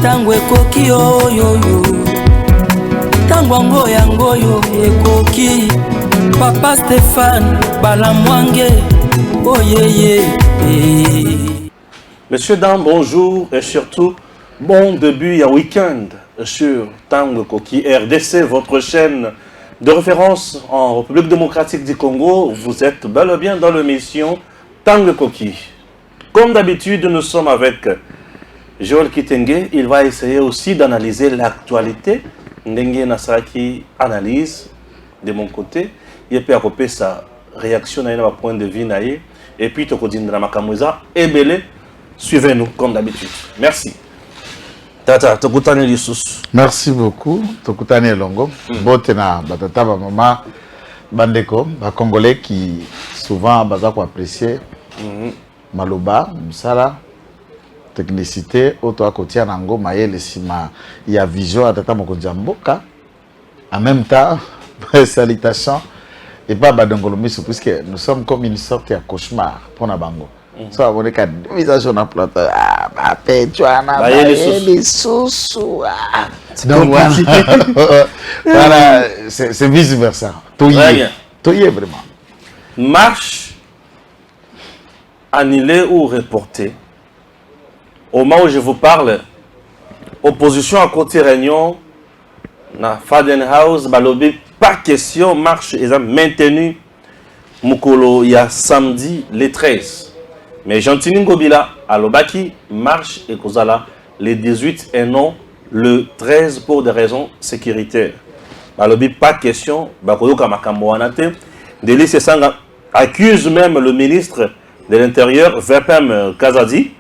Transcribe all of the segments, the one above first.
tango ekoki oyoyo tango yango yo ekoki Papa Stéphane Balamwange oyeye. Messieurs, dames, bonjour et surtout bon début à week-end sur Tango Koki RDC, votre chaîne de référence en République démocratique du Congo. Vous êtes bel et bien dans l'émission Tango Koki. Comme d'habitude, nous sommes avec Joël Kitenge. Il va essayer aussi d'analyser l'actualité. Ndenge Nasraki analyse de mon côté. Il peut accompagner sa réaction à un point de vue. Et puis, Tokodine Ramakamouza et Belé. Suivez-nous comme d'habitude. Merci. Tata, Tokutane Lissous. Merci beaucoup. Tokutane Longo. Botena, Batata, Maman, Bandeko, Congolais qui souvent apprécié Maloba, Msala, technicité, auto à côté Nango, Maël, Sima, il y a vision à Tata Mokodjamboka. En même temps, salutations. Et pas Badongolomis, puisque nous sommes comme une sorte de cauchemar pour Nabango. So, on est qu'à visage on a planté. Ah, les sous. Donc voilà, c'est vice versa. Tout y est vraiment. Marche annulée ou reportée. Au moment où je vous parle, opposition à côté réunion, na Fadenhouse, Balobi, pas question, marche est maintenue. Mukolo, il y a samedi le 13. Mais Gentini Ngobila, à Lobaki, marche et Kozala le 18 et non le 13 pour des raisons sécuritaires. Balobi, pas question, Bakoyoka Makamboanate. Délice Sanga accuse même le ministre de l'Intérieur, Vepem Kazadi,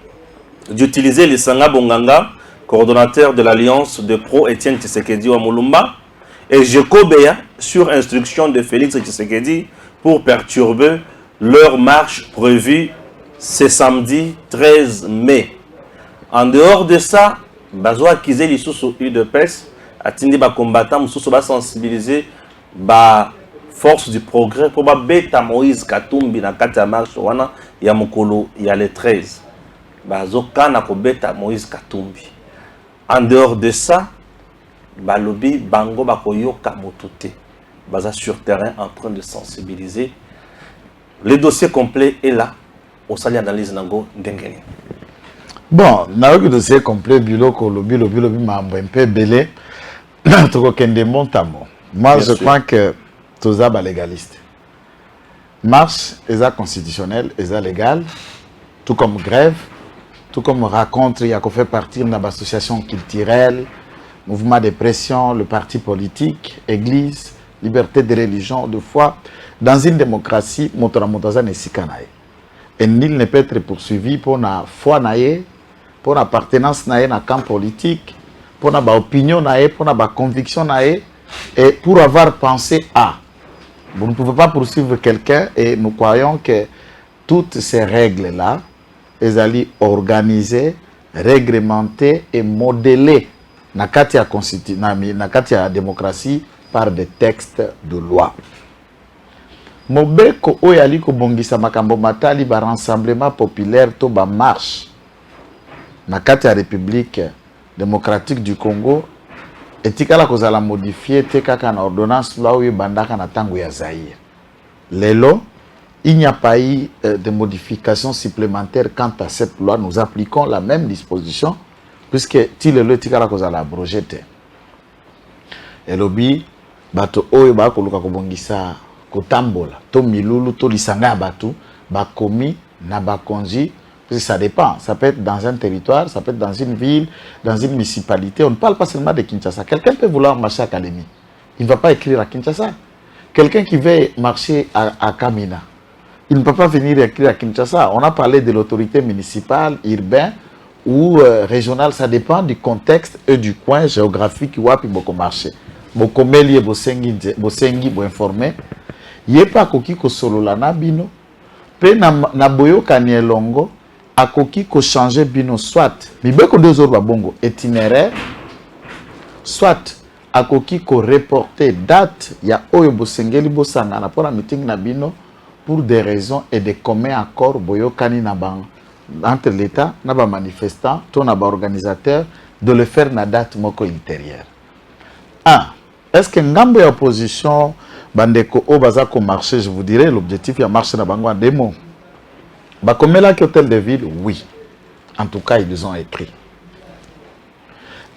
d'utiliser les Sanga Bonganga, coordonnateur de l'Alliance de pro-Étienne Tshisekedi au Moulumba, et Jekobeya, sur instruction de Félix Tshisekedi, pour perturber leur marche prévue ce samedi 13 mai. En dehors de ça, Bazoa Kizeli sous UDPS, Atindi ba combattant, sous ba sensibiliser, ba force du progrès, pour ba beta Moïse Katumbi na kata marche wana ya mokolo ya le 13. Bazoka na ko beta Moïse Katumbi. En dehors de ça, Balobi Bango Bakoyoka Motote. Baza sur terrain en train de sensibiliser. Le dossier complet est là. Au sali analyse nango ndengeni. Bon, na le dossier complet biloko lobi mambo un peu belé. Toko kende montamo. Moi je crois que toza ba légaliste. Marche est constitutionnel, est légal, tout comme grève, tout comme raconte, il y a qu'on fait partir d'une association culturelle, mouvement de pression, le parti politique, église, liberté de religion, de foi. Dans une démocratie, motoramotaza ne sikanaye. Et nul ne peut être poursuivi pour la foi, pour l'appartenance à un camp politique, pour la opinion, pour la conviction, et pour avoir pensé à. Vous ne pouvez pas poursuivre quelqu'un et nous croyons que toutes ces règles-là, elles allaient organisées, réglementées et modélées dans la démocratie par des textes de loi. Mobeko oyali ko bongisa makambo matali ba rassemblement populaire to ba marche na kati ya République démocratique du Congo etikala kozala modifier te kaka na ordonnance loi oyo bandaka na tango ya Zaïre. Lelo, il n'y a pas eu de modification supplémentaire quant à cette loi. Nous appliquons la même disposition puisque ti lelo etikala kozala abrogé te. Elobi bato oyo ba koluka ko bongisa kotambola to milulu to lisanga batu ba komi na ba konji, ça dépend, ça peut être dans un territoire, ça peut être dans une ville, dans une municipalité. On ne parle pas seulement de Kinshasa. Quelqu'un peut vouloir marcher à Kalemi, il ne va pas écrire à Kinshasa. Quelqu'un qui veut marcher à Kamina, il ne peut pas venir écrire à Kinshasa. On a parlé de l'autorité municipale, urbaine ou régionale, ça dépend du contexte et du coin géographique où il faut marcher. Boko meli bosengi bo informé. Yé pas koki ko solo la na bino pe na boyo kanielongo akoki ko changer bino soit mibeko 2 jours ba bongo itinéraire soit akoki ko reporter date ya oyo bosengeli bosanga na pour la meeting na bino pour des raisons et des communs accords boyo kani na bang entre l'état na ba manifestant to na ba organisateur de le faire na date moko intérieure. Est-ce que ngambo ya opposition bandeko o baza ko marcher, je vous dirais l'objectif ya marche na bango en démo. Ba komela ki hôtel de ville, oui. En tout cas, ils ont écrit.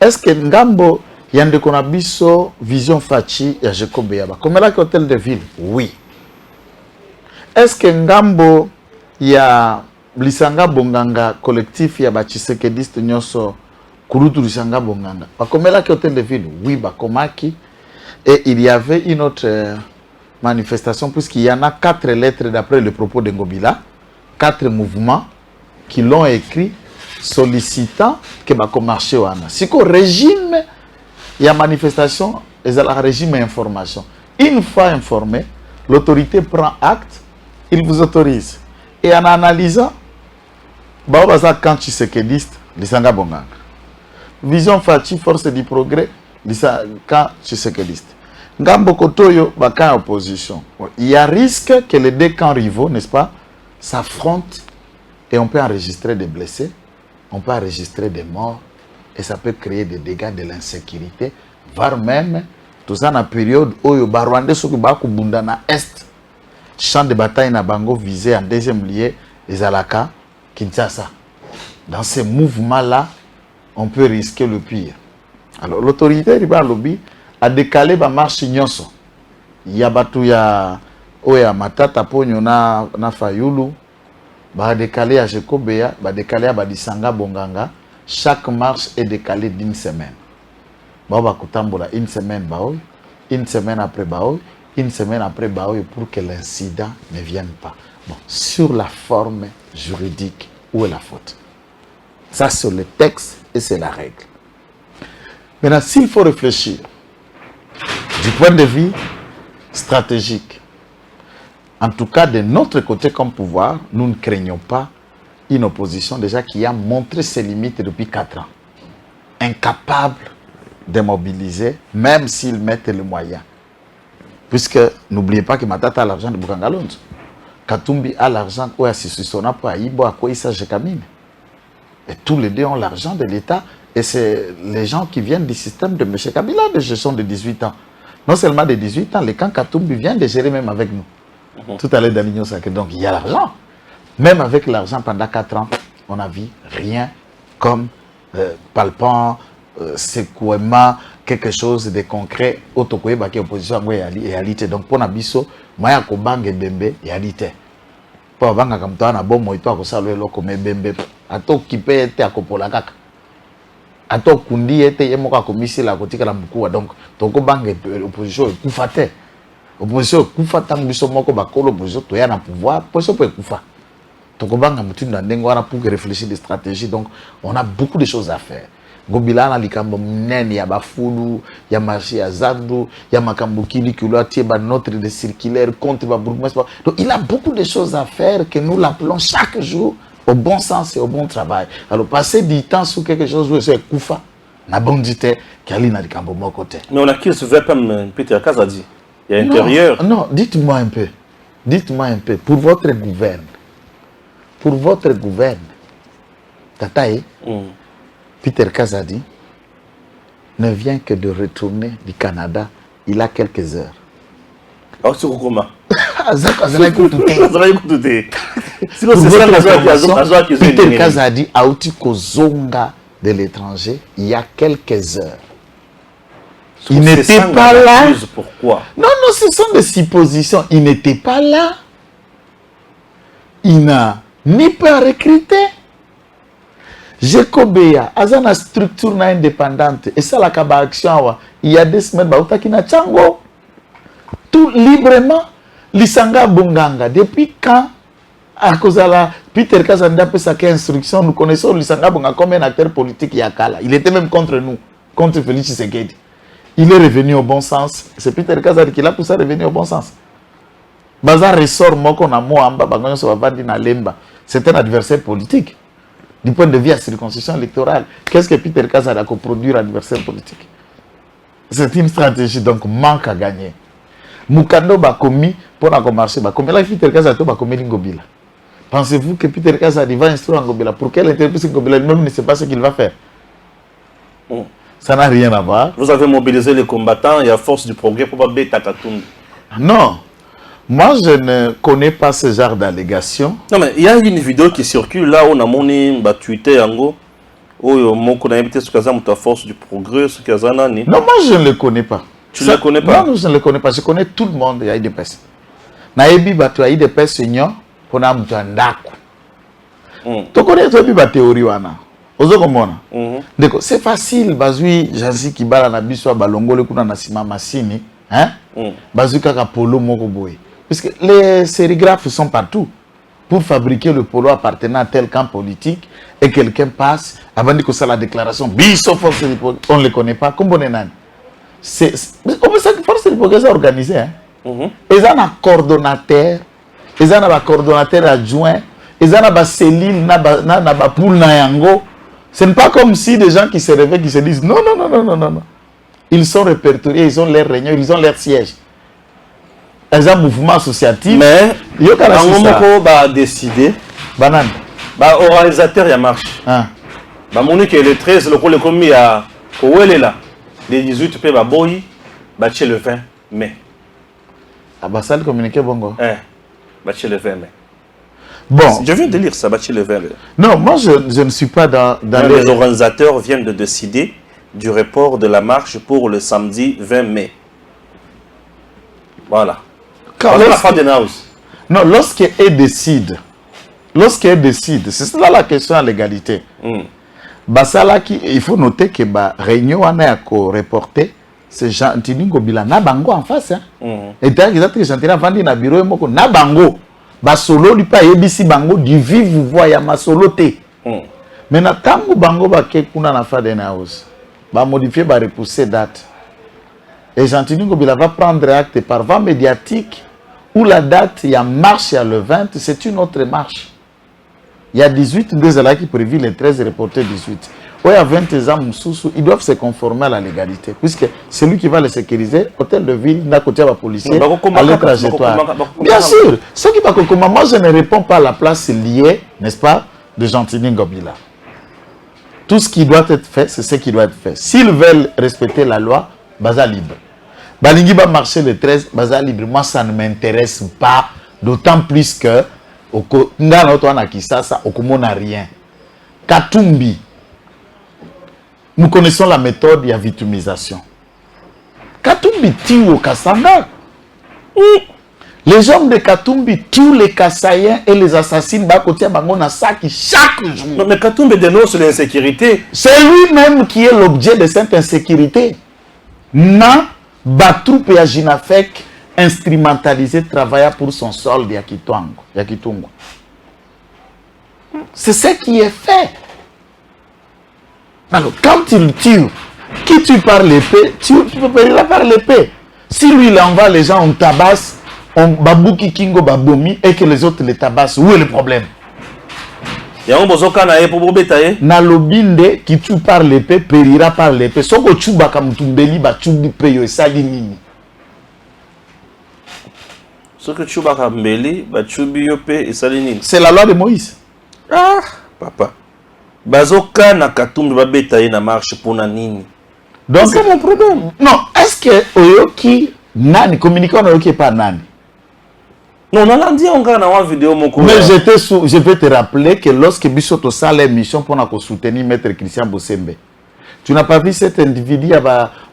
Est-ce que ngambo yande kona biso vision fachi ya Jekobeya ba komela ki hôtel de ville, oui. Est-ce que ngambo ya Lisanga Bonganga collectif ya ba Tshisekediste nyonso Kurutu Lisanga Bonganga ba komela ki hôtel de ville, oui ba komaki. Et il y avait une autre manifestation puisqu'il y en a 4 lettres d'après le propos de Ngobila, 4 mouvements qui l'ont écrit sollicitant que ba marché wana. Si ko régime il y a manifestation, et un régime information. Une fois informé, l'autorité prend acte, il vous autorise. Et en analysant, baobaza quand Tshisekediste, Lisanga Bonganga. Vision Fachi, force du progrès, quand Tshisekediste. Ngambo Kotoyo, baka opposition. Il y a risque que les deux camps rivaux, n'est-ce pas, s'affrontent et on peut enregistrer des blessés, on peut enregistrer des morts et ça peut créer des dégâts, de l'insécurité, voire même tout ça dans la période où les Rwandais sont na est, champ de bataille na bango visé en deuxième lieu les Alaka, Kinshasa. Dans ces mouvements-là, on peut risquer le pire. Alors l'autorité riba lobby a décalé la marche nyonso. Il y a batu ya oya matata ponyo na Fayulu, ba décalé à Jekobeya, ba décalé à Lisanga Bonganga. Chaque marche est décalée d'une semaine. Ba kutambola une semaine baoy, une semaine après baoy, une semaine après baoy pour que l'incident ne vienne pas. Bon, sur la forme juridique, où est la faute? Ça c'est le texte et c'est la règle. Maintenant, s'il faut réfléchir du point de vue stratégique, en tout cas de notre côté comme pouvoir, nous ne craignons pas une opposition déjà qui a montré ses limites depuis 4 ans. Incapable de mobiliser, même s'ils mettent les moyens. Puisque, n'oubliez pas que Matata a l'argent de Bukangalonzo. Katumbi a l'argent de Sissona pour Aïbo, à quoi il s'agit Kamine. Et tous les deux ont l'argent de l'État. Et c'est les gens qui viennent du système de M. Kabila de gestion de 18 ans. Non seulement de 18 ans, les camps Katumbi viennent de gérer même avec nous. Tout à l'heure dans l'Union sacrée. Donc il y a l'argent. Même avec l'argent pendant 4 ans, on n'a vu rien comme palpant, secouement, quelque chose de concret. Autokoye baki opposition et réalité. Donc pour Nabiso, Maya Kobange Bembe réalité. Pour Banga Kamtoa na bon moito à Kosalo Loko Bembe. Ato Kipe était à Kopola Kaka. Ato Kundi était Yemoka Komisi la Kotika la Mukua. Donc Toko Bange opposition est Koufate. Opposition est Koufata Mbiso Moko Bakolo opposition Toya na pouvoir. Opposition peut Koufa. Tokobanga mutu na ndengo wana pour réfléchir des stratégies. Donc on a beaucoup de choses à faire. Gobila na likambo mnene ya bafulu, ya marché ya Zandu, ya makambo kili kulo tie ba notre de circulaire contre ba bourgmestre. Donc il a beaucoup de choses à faire que nous l'appelons chaque jour au bon sens et au bon travail. Alors passer du temps sur quelque chose où c'est Koufa na bondité kali na likambo mon côté. Mais on a qui se veut comme Peter Kazadi. Il y a intérieur. Non, dites-moi un peu. Dites-moi un peu pour votre gouverne. Pour votre gouverne, Tataï, Peter Kazadi ne vient que de retourner du Canada il a quelques heures. Ah, c'est comment? Peter Kazadi a outi Kozonga de l'étranger il y a quelques heures. Il n'était pas là. Pourquoi? Non, ce sont des suppositions. Il n'était pas là. Il n'a ni pas recruter. Jekobeya, Azana structure indépendante. Et ça, la Kaba Action, il y a 2 semaines, Baoutakina Tchango. Tout librement, Lisanga Bonganga. Depuis quand, à cause de la Peter Kazanda peut sa instruction, nous connaissons Lisanga Bonganga comme un acteur politique Yakala. Il était même contre nous, contre Félix Tshisekedi. Il est revenu au bon sens. C'est Peter Kazadi qui l'a poussé à revenir au bon sens. Bazar ressort moko na moamba bangonyo so bavandi na lemba. C'est un adversaire politique. Du point de vue à circonscription électorale, qu'est-ce que Peter Kazadi a produire adversaire politique? C'est une stratégie, donc manque à gagner. Mukando bakomi pour la marché bakomi là Peter Kazadi to bakomi Ngobila. Pensez-vous que Peter Kazadi va instruire Ngobila pour quel intérêt Ngobila même ne sait pas ce qu'il va faire? Ça n'a rien à voir. Vous avez mobilisé les combattants et à force du progrès pour pas bêta Katumbi. Non. Moi, je ne connais pas ce genre d'allégation. Non, mais il y a une vidéo qui circule là où on a mon Twitter yango. Où on a invité ce Kazam à force du progrès, ce Kazanani. Non, moi, je ne le connais pas. Tu ne le connais pas? Non, je ne le connais pas. Je connais tout le monde. Il y a des personnes. Naebi batu a des personnes pour na mtu andako. Tu connais la théorie wana. Ozo komona. C'est facile bazui jansi kibala na biso balongole kuna na sima masini, hein? Bazui kaka polo moko boye. Parce que les sérigraphes sont partout pour fabriquer le polo appartenant à tel camp politique et quelqu'un passe avant de faire la déclaration. Biso force on ne le connaît pas comme bonenani. C'est force de progrès organisé, hein? Ils ont un coordonnateur, ils ont un coordonnateur adjoint, ils ont un cellule, na poule na yango. Ce n'est pas comme si des gens qui se réveillent, qui se disent non, non, non, non, non, non, non. Ils sont répertoriés, ils ont leurs réunions, ils ont leur siège. Ils ont un mouvement associatif. Mais, il y a un décidé. Banane. Organisateur, il y a marche. Monique, le 13, le commis à Ouelela, le 18, puis Boyi, le 20 mai. Ah, bah ça, le communiqué, bongo. Le 20 mai. Bon. Je viens de lire ça, le 20 mai. Non, moi, je ne suis pas dans les organisateurs viennent de décider du report de la marche pour le samedi 20 mai. Voilà. La fin de House. Non, lorsqu'elle décide, c'est ça la question à l'égalité. Il faut noter que la réunion a reporté, c'est Jean-Tini Ngobila Nabango en face. Et d'ailleurs, Jean-Tini a vendu dans le bureau Nabango. Basolo lui pas ebisi bango du vive voix ma solo té. Maintenant tango bango ba ke kuna na Faden House. Ba modifier ba repousser date. Et Jean-Tini Ngobila va prendre acte par voie médiatique où la date il y a marche il y a le 20, c'est une autre marche. Il y a 18 deux là qui prévu les 13 reportés 18. Il y a 20 ans Moussoussou, ils doivent se conformer à la légalité puisque c'est lui qui va les sécuriser, hôtel de ville, d'un côté à policier, à leur trajectoire. Bien sûr, ce qui va comme moi je ne réponds pas à la place liée, n'est-ce pas, de Jean-Tini Ngobila. Tout ce qui doit être fait, c'est ce qui doit être fait. S'ils veulent respecter la loi, baza libre. Balingi va marcher le 13, baza libre. Moi ça ne m'intéresse pas, d'autant plus que n'a rien. Katumbi. Nous connaissons la méthode de la victimisation. Katumbi tue au Kassanga. Les hommes de Katumbi tuent les Kassaïens et les assassinent chaque jour. Non, mais Katumbi dénonce l'insécurité. C'est lui-même qui est l'objet de cette insécurité. Na Batroupe et Ajinafek instrumentalisé travailla pour son solde Yakitungo. C'est ce qui est fait. Alors, quand il tue, qui tue par l'épée, tu peux payer par l'épée. Si lui, il envoie les gens, on tabasse, on babouki kingo babomi, et que les autres les tabassent, où est le problème? Nalobinde qui tue par l'épée, périra par l'épée. Soko chuba kamutumbeli ba chubi peyo esali nini. Soko chuba kamutumbeli ba chubi yope esali nini. C'est la loi de Moïse. Ah, papa. Bazoka na Katumbi ba betaye na marche pour na nini. Donc c'est mon problème. Non, est-ce que oyoki nani communiquer on oyoki pas nani? Non, on a dit on a une vidéo mon mais je vais te rappeler que lorsque Bissoto sale l'émission pour soutenir Maître Christian Bossembe, tu n'as pas vu cet individu,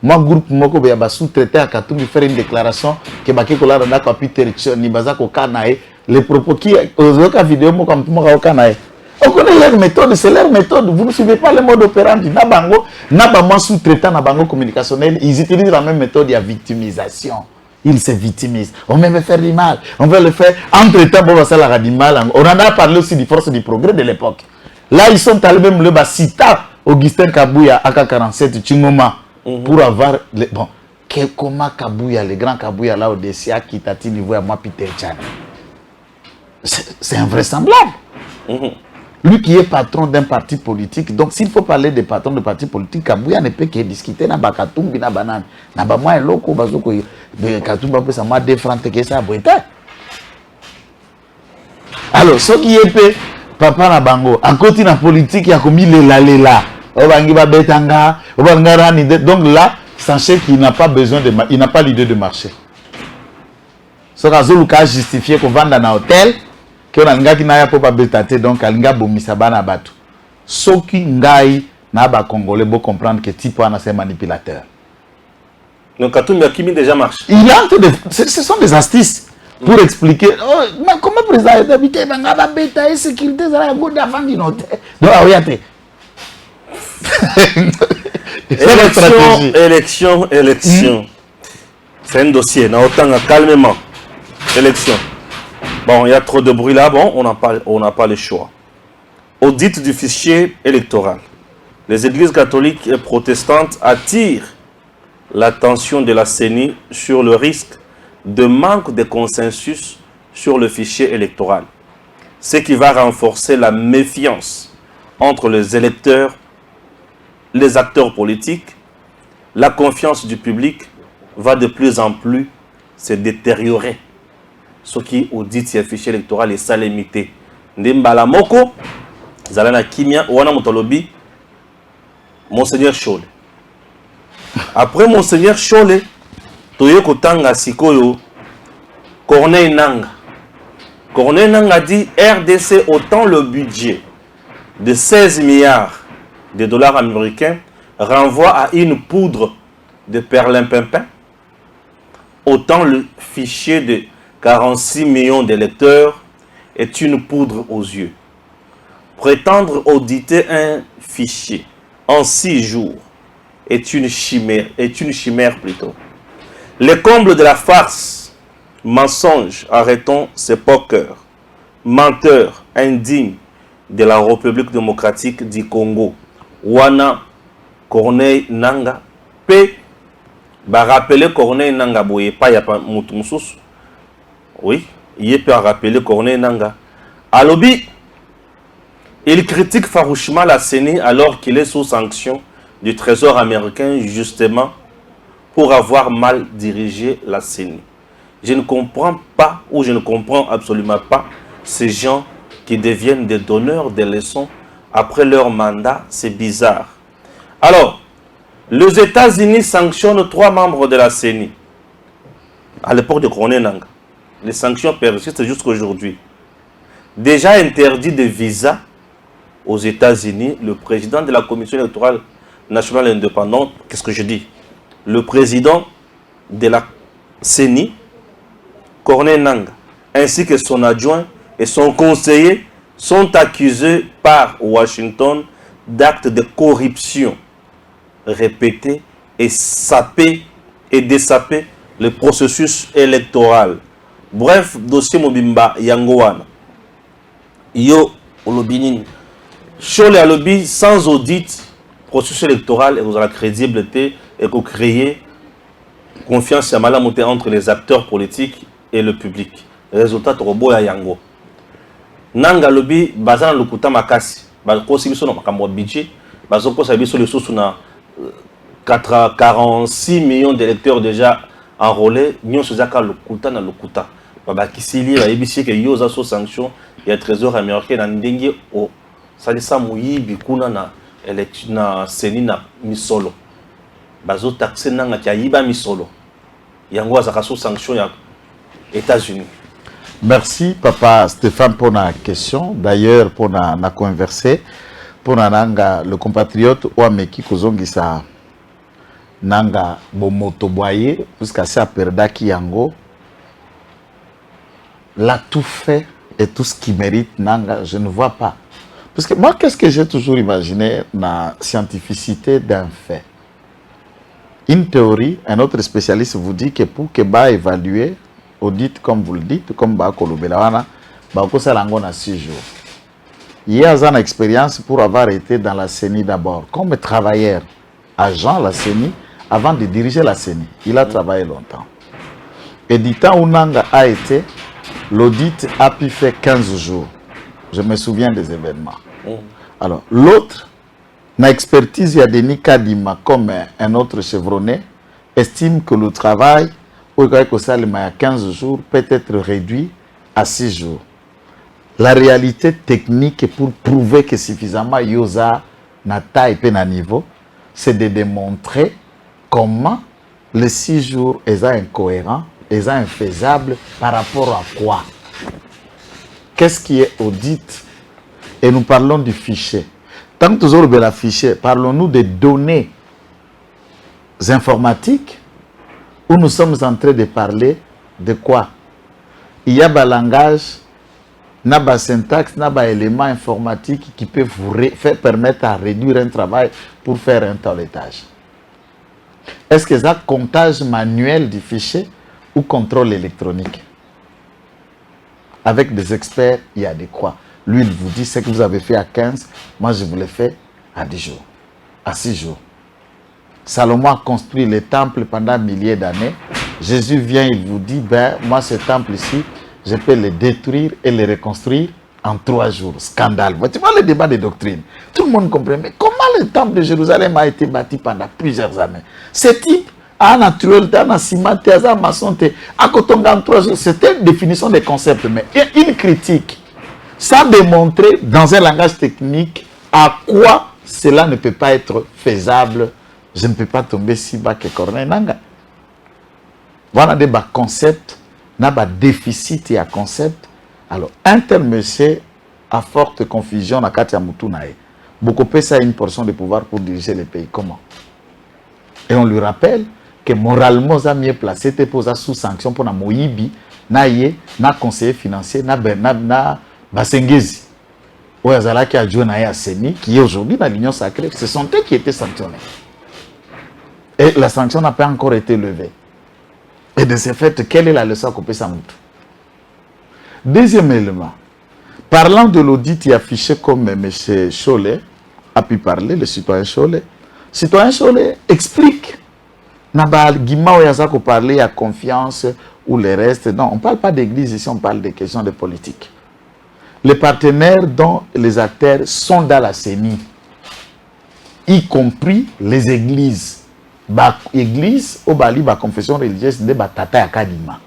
moi groupe moko ya sous-traité à Katumbi faire une déclaration que bakekola na ko Peter ni bazako kanae les propos qui ozoka vidéo moko moko kanae. On connaît leur méthode, c'est leur méthode. Vous ne suivez pas le mode opérandi. Nabango, Nabaman sous-traitant Nabango communicationnel, ils utilisent la même méthode de victimisation. Ils se victimisent. On veut faire du mal. On veut le faire. Entre-temps, on va faire du mal. On en a parlé aussi du force du progrès de l'époque. Là, ils sont allés même le cita Augustin Kabouya, AK-47, Chingoma, pour avoir... Bon, comment Kabouya, le grand Kabouya, là, au DCA, qui t'a dit niveau à moi, Peter Chan. C'est invraisemblable. Lui qui est patron d'un parti politique, donc s'il faut parler des patrons de parti politique, Kabouya ne peut que discuter dans Bakatumbi, dans Banane. Dans Bamwa et Loko, Bazoko, Katumbi, ça m'a défranté que ça a brûlé. Alors, ce qui est fait, papa Nabango, en côté de la politique, il y a commis les là. Donc là, sachez qu'il n'a pas besoin de, il n'a pas l'idée de marcher. Ce cas justifié qu'on vend dans un hôtel, qu'on a un gars qui n'a pas bétaté, donc un gars bomisabana batu. Ce qui ngai n'a pas congolais pour comprendre que type a c'est manipulateur. Donc Katumbi Kimi déjà marche. Il a ce sont des astuces pour expliquer. Oh, mais comment président d'habiter dans la bêta et sécurité ça la goût d'avant du hôtel. Donc regardez. Élection. C'est un dossier. On a autant calmement. Élection. Bon, il y a trop de bruit là. Bon, on n'a pas le choix. Audit du fichier électoral. Les églises catholiques et protestantes attirent l'attention de la CENI sur le risque de manque de consensus sur le fichier électoral, ce qui va renforcer la méfiance entre les électeurs, les acteurs politiques. La confiance du public va de plus en plus se détériorer. Ce qui audite le fichier électoral est ça limité. Ndimbala moko, zalana kimia, wana motolobi, Monseigneur Chole. Après Monseigneur Chole, Toyo Kotanga Sikoyo, Corneille Nanga. Corneille Nanga dit RDC autant le budget de 16 milliards de dollars américains renvoie à une poudre de perlimpinpin, autant le fichier de 46 millions d'électeurs est une poudre aux yeux. Prétendre auditer un fichier en 6 jours est une chimère plutôt. Le comble de la farce, mensonge, arrêtons ces pokers, menteurs, indignes de la République démocratique du Congo. Wana Corneille Nanga, P. va rappeler Corneille Nanga, boye pas ya pa mutumsus. Oui, il peut rappeler Corneille Nanga. Alobi, il critique farouchement la CENI alors qu'il est sous sanction du Trésor américain justement pour avoir mal dirigé la CENI. Je ne comprends pas ou je ne comprends absolument pas ces gens qui deviennent des donneurs de leçons après leur mandat. C'est bizarre. Alors, les États-Unis sanctionnent 3 membres de la CENI. À l'époque de Corneille Nanga, les sanctions persistent jusqu'à aujourd'hui. Déjà interdit de visa aux États-Unis, le président de la Commission électorale nationale indépendante, qu'est-ce que je dis? Le président de la CENI, Corneille Nanga, ainsi que son adjoint et son conseiller sont accusés par Washington d'actes de corruption répétés et dessaper le processus électoral. Bref, dossier Mobimba Yangoana. Yo Olobinin. Sur les lobbies sans audit, processus électoral et vous avez la crédibilité et que créer confiance à malamoté entre les acteurs politiques et le public. Résultat robot à Yango. Nanga lobby bazan lukuta makasi. Bakosi biso na makambo budget. Bazoko sa biso le sous na 46 millions d'électeurs déjà enrôlés. Nyon sozaka lukuta na lukuta. Baba kisili ba yebisi ke yoza so sanction ya trésor américain na ndenge o salisa muyibi kuna na election na CENI na misolo. Bazo taxer nanga kia yiba misolo. Yango azaka so sanction ya États-Unis. Merci Papa Stéphane pour la question. D'ailleurs pour la converser pour nanga le compatriote Ouameki Kozongisa nanga bomoto boye jusqu'à ça perdaki yango l'a tout fait et tout ce qui mérite nanga je ne vois pas. Parce que moi qu'est-ce que j'ai toujours imaginé la scientificité d'un fait. Une théorie, un autre spécialiste vous dit que pour que ba évaluer audit comme vous le dites, comme ba kolobelawana, ba ko salango na 6 jours. Il y a une expérience pour avoir été dans la CENI d'abord, comme travailleur, agent la CENI, avant de diriger la CENI. Il a travaillé longtemps. Et du temps où Nanga a été, l'audit a pu faire 15 jours. Je me souviens des événements. Alors, l'autre, na expertise Yadeni Kadima, comme un autre chevronné, estime que le travail il y a 15 jours peut être réduit à 6 jours. La réalité technique est pour prouver que suffisamment Yosa na taille et na niveau, c'est de démontrer comment les 6 jours est incohérent, est infaisable par rapport à quoi? Qu'est-ce qui est audit? Et nous parlons du fichier. Tant que nous avons le fichier, parlons-nous des données informatiques où nous sommes en train de parler de quoi? Il y a un langage, une syntaxe, un élément informatique qui peut vous permettre à réduire un travail pour faire un toilettage. Est-ce que c'est un comptage manuel du fichier ou contrôle électronique? Avec des experts, il y a de quoi. Lui, il vous dit ce que vous avez fait à 15, moi je vous l'ai fait à 10 jours, à 6 jours. Salomon a construit les temples pendant milliers d'années. Jésus vient, il vous dit, ben, moi ce temple ici, je peux le détruire et le reconstruire en 3 jours. Scandale. Tu vois le débat des doctrines. Tout le monde comprend. Mais comment le temple de Jérusalem a été bâti pendant plusieurs années? Ce type a un naturel, un ciment, un maçon, à Kotonga en 3 jours. C'était une définition des concepts, mais une critique. Ça démontrer dans un langage technique à quoi cela ne peut pas être faisable. Je ne peux pas tomber si bas que Corneille Nanga. Voilà des concepts, n'a pas déficit et à concept. Alors, un tel monsieur a forte confusion dans Katia Moutunae. Beaucoup peu ça une portion de pouvoir pour diriger le pays. Comment? Et on lui rappelle que moralement, ça mieux placé, c'était pour ça sous sanction pour na Moïbi, na conseiller financier, na Basengezi. Ouazala qui a joué à Seni, qui est aujourd'hui dans l'Union sacrée, ce sont eux qui étaient sanctionnés. Et la sanction n'a pas encore été levée. Et de ce fait, quelle est la leçon qu'on peut s'en montrer? Deuxième élément, parlant de l'audit et affiché comme M. Cholet a pu parler, le citoyen Cholet. Le citoyen Cholet explique, n'a pas parler à confiance ou le reste. Non, on ne parle pas d'église ici, on parle des questions de politique. Les partenaires dont les acteurs sont dans la CENI, y compris les églises. Église, au Bali, la confession religieuse, de Tata ya Kadima.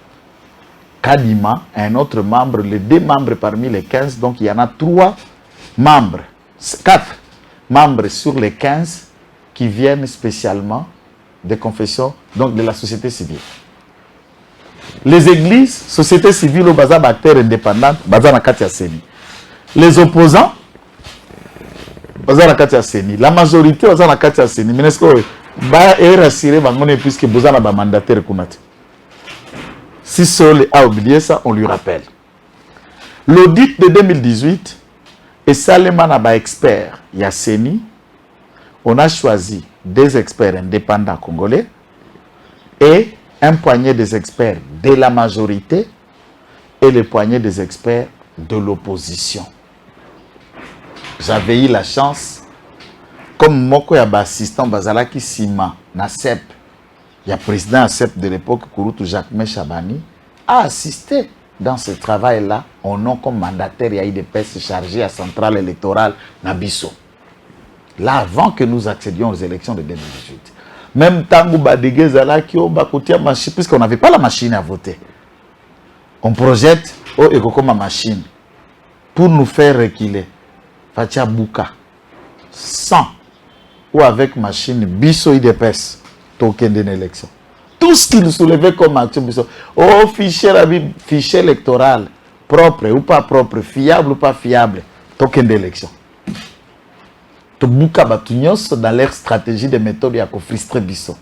Kadima, un autre membre, les 2 membres parmi les 15, donc il y en a 3 membres, 4 membres sur les 15 qui viennent spécialement des confessions, donc de la société civile. Les églises, société civile, au bazar acteurs indépendants, bazar na Katia Seni. Les opposants, bazar na Katia Seni. La majorité, bazar na Katia Seni. Mais est-ce que ba est rassuré puisque bazar na ba mandataire kunati. Si Sol a oublié ça, on lui rappelle. L'audit de 2018 et Salema na ba expert Yasseni, on a choisi des experts indépendants congolais et un poignet des experts de la majorité et le poignet des experts de l'opposition. J'avais eu la chance, comme Moko Yaba assistant Bazalaki Sima, na CEP, il y a président CEP de l'époque, Kouroutou Jacques Chabani, a assisté dans ce travail-là, au nom comme mandataire, il y a eu des PES chargés à centrale électorale Nabiso. Là, avant que nous accédions aux élections de 2018. Même Tango Badege Zalaki, puisqu'on n'avait pas la machine à voter. On projette au Ekokoma machine pour nous faire reculer. Fatia Bouka, sans ou avec machine, biso IDPS, token d'une élection. Tout ce qui nous soulevait comme action, oh, fichier électoral, propre ou pas propre, fiable ou pas fiable, token d'élection. Bouka Batunios dans leur stratégie de méthode à frustrer Bisso.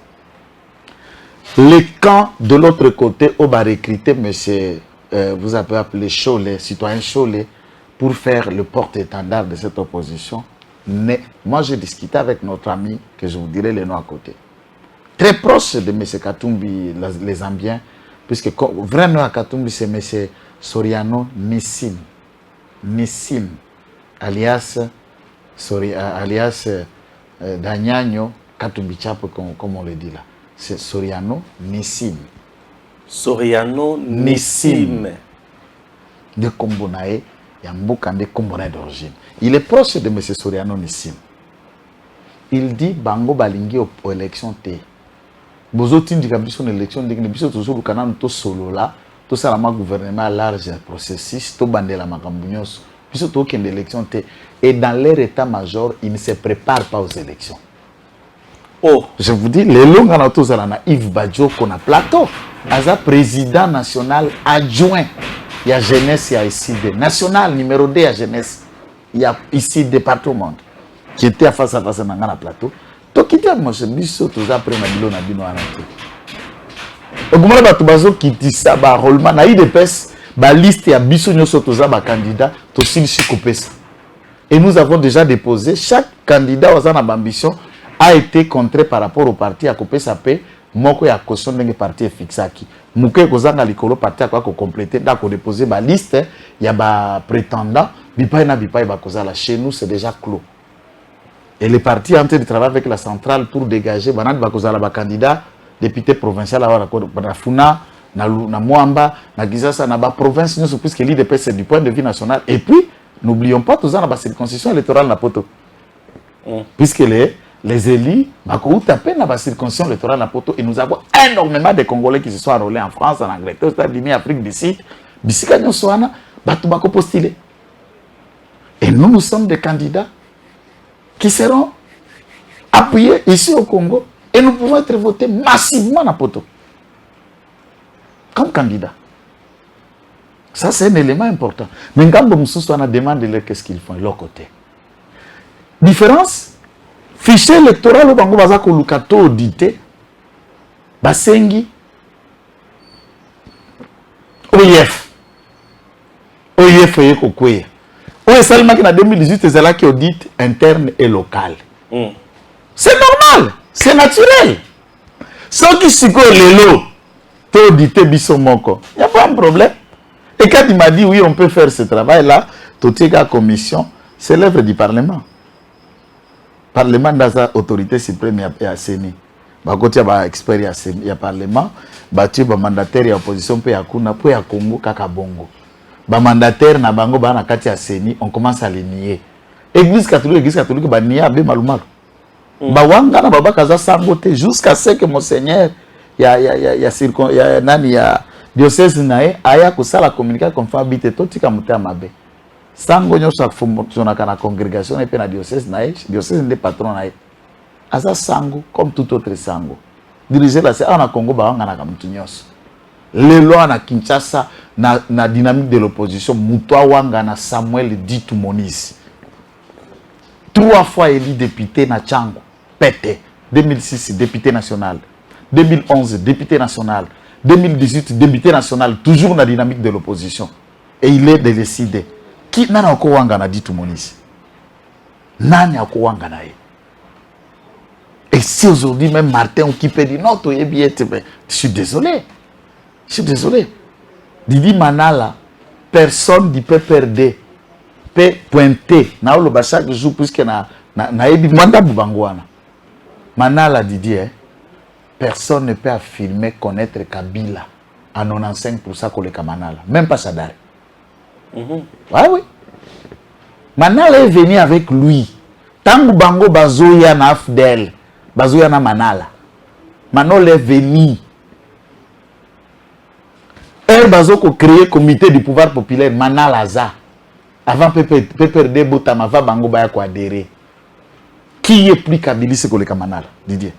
Les camps de l'autre côté, on va recruter monsieur, vous avez appelé Cholet, citoyen Cholet, pour faire le porte-étendard de cette opposition. Mais moi, j'ai discuté avec notre ami, que je vous dirai les noms à côté. Très proche de M. Katumbi, les Zambiens, puisque vrai nom à Katumbi, c'est M. Soriano Nissim. Nissim, alias Danyagno Katumbichapo, comme on le dit là. C'est Soriano Nissim. Soriano Nissim. De Kombonae, Yamboka de Kombonae d'origine. Il est proche de M. Soriano Nissim. Il dit Bango Balingi aux élections T. Bozotin dit qu'il y a une élection, il y a toujours le canal de solo là, tout ça, le gouvernement large processus, tout bandé la macambunios Puisque tout aucune élection, et dans leur état-major, ils ne se préparent pas aux élections. Oh. Je vous dis, les longs à tous à Yves Badjo qu'on a plateau. As président national adjoint, il y a jeunesse, il y a ici des national numéro 2 à jeunesse, il y a ici département qui était à face dans le plateau. Donc qui était moi je me suis tous après ma bilo na bino anaté. Et comment la batubazo qui dit ça ba roulement na IDPS ba liste ya biso nyoso tous ba candidat to sil chikopesa. Et nous avons déjà déposé chaque candidat aux ambition a été contré par rapport au parti à Kopesa P. Moko ya caution ndenge parti fixaki muke kozanga likolo parti akwa ko compléter ndako déposer ba liste ya ba prétendant bipai na bipai ba kozala chez nous c'est déjà clos et les partis en train de travailler avec la centrale pour dégager banane ba kozala ba candidat député provincial à na Funa na Mwamba na Gizasa na ba province nous puisque l'IDP c'est du point de vue national et puis n'oublions pas tous en ba circonscription électorale na poto puisque les élus, la circonscription électorale à Poto, et nous avons énormément de Congolais qui se sont enrôlés en France, en Angleterre, aux États-Unis, Afrique du Sud. Postulé. Et nous sommes des candidats qui seront appuyés ici au Congo et nous pouvons être votés massivement à Poto. Comme candidats. Ça, c'est un élément important. Mais quand nous sommes demandé qu'est-ce qu'ils font de leur côté. Différence. Fichier électoral au Bango Bazako Lukato audité, Basengi, OIF Oyeko Koué. OIF seulement qui en 2018 c'est là qui audite interne et local. C'est normal, c'est naturel. Ceux qui s'y collent les lots, t'as audité Bissomoko, il n'y a pas un problème. Et quand il m'a dit oui, on peut faire ce travail-là, toute la commission, c'est l'œuvre du Parlement. Parlement dans sa autorité suprême et à Séni. Quand il y a expert il y a Parlement, il y a mandataire et opposition pour Yakuna, pour Yakongo, Kakabongo. Les mandataires na bango na kati ya Séni, on commence à les nier. Église catholique, ba nier abe malumal. Ba wanga na baba kaza sangote jusqu'à ce que monseigneur ya diocèse nae aya kusala communication comme fa bité totika muta mabe. Sango nyoso fonctionne na congrégation et puis na diocèse nae, diocèse n'est patron nae. Asa sango comme tout autre sango. Diriger la c'est en Congo ba wanga na kamutu nyoso. Les lois na Kinshasa na dynamique de l'opposition Mutwa wanga na Samuel Ditu Monis. 3 fois élu député na Tchango. Pété. 2006 député national. 2011 député national. 2018 député national. Toujours na dynamique de l'opposition. Et il est décidé. Qui n'a encore wanga na Ditu Monis? Nani a wanga na e? Et si aujourd'hui même Martin qui peut dire non, je suis désolé. Je suis désolé. Didi Manala, personne du PPRD peut pointer. Na le chaque jour puisque na ebi manda bubangwana. Manala Didi, personne ne peut affirmer connaître Kabila à 95% koleka Manala, même pas Sadari. Ouais, oui. Manala est venu avec lui. Tangu bango bazoya na Afdel, bazoya na Manala. Manala est venu. Bazoko créé comité du pouvoir populaire Manalaza avant PPRD Botama va bango baya ko adhérer. Qui est plus kabiliste que le Manala, Didier?